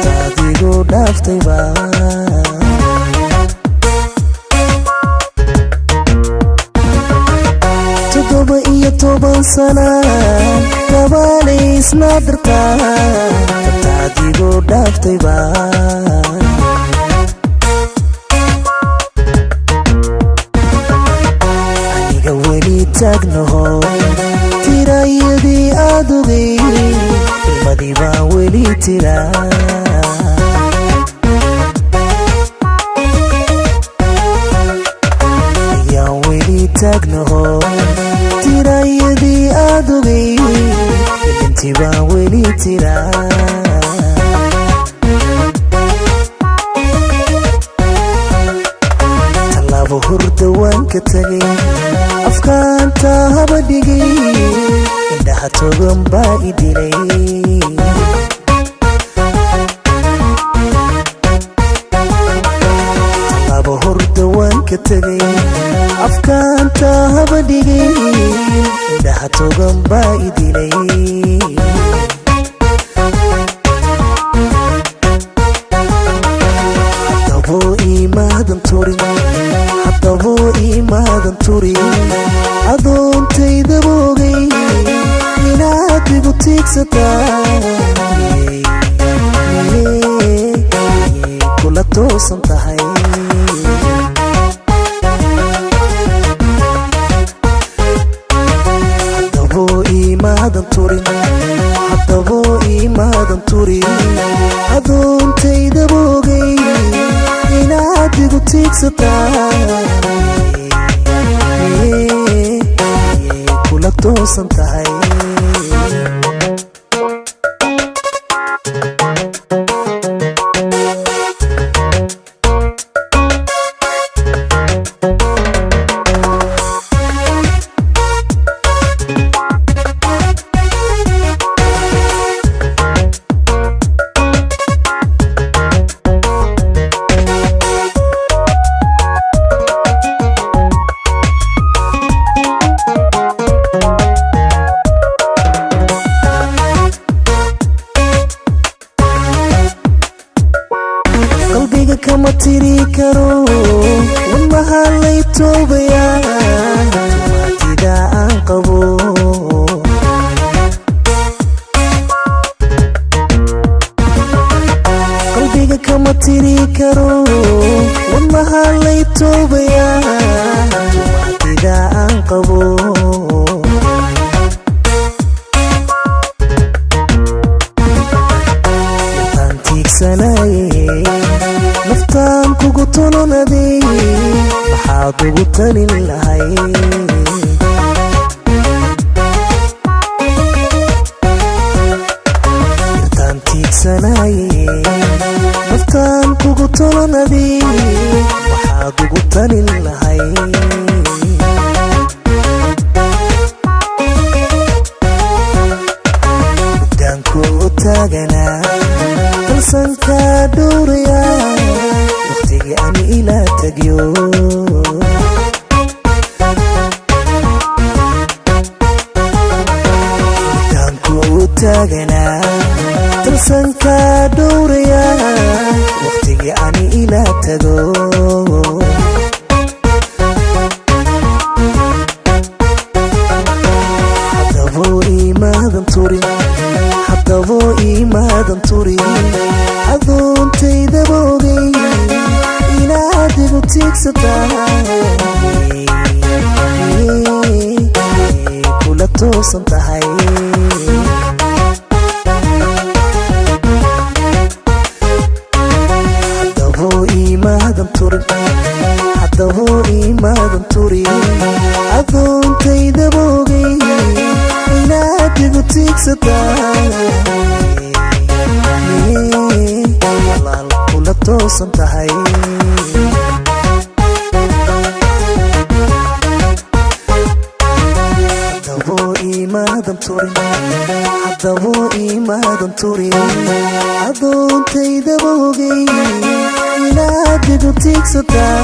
tadigo dhaftayba todoba iyo toban sana gabaalaysna darta tadigo dhaftayba aniga weli taagnaho tirayadii aad ogay ilmadii baan weli tiraa ayaan weli taagnaho tirayadii aad ogay ilintii baan weli tiraa tallaabo hurda waan ka tagay afkaanta haba dhigay indhaha togan baa I dilay tallaabo hurda waan ka tagay afkaanta haba dhigay indhaha togan baa I dilay haddabo imaadan turin adoontayda boogay inaad igu tiigsataa kula toosan tahay haddabo imaadan turin adoontayda boogay inaad igu tiigsataa kula toosan tahay qalbiga kama tiri karo wadnaha lay toobayaa tumaatida aan qabo qalbiga kama tiri karo wadnaha lay toobayaa tumaatida aan qabo intaan tiigsanaye naftaan kugu tolonaday maxaad ugu talin lahay intaan tiigsanaye naftaan kugu tolonaday maxaad ugu talin lahay guddaanku taaganaa kalsanka dhowrayaa waqtigii aan ila tagyo guddaanku taaganaa kalsanka dhowrayaa waqtigii aan ila tago haddabo imaadan turin adoontayda boogay inaad igu tiigsataa kula toosan tahay haddabo imaadan turin adoontayda boogay inaad igu tiigsataa walaal kula toosan tahay haddabo imaadan turin adoontayda boogay inaad igu tiigsataa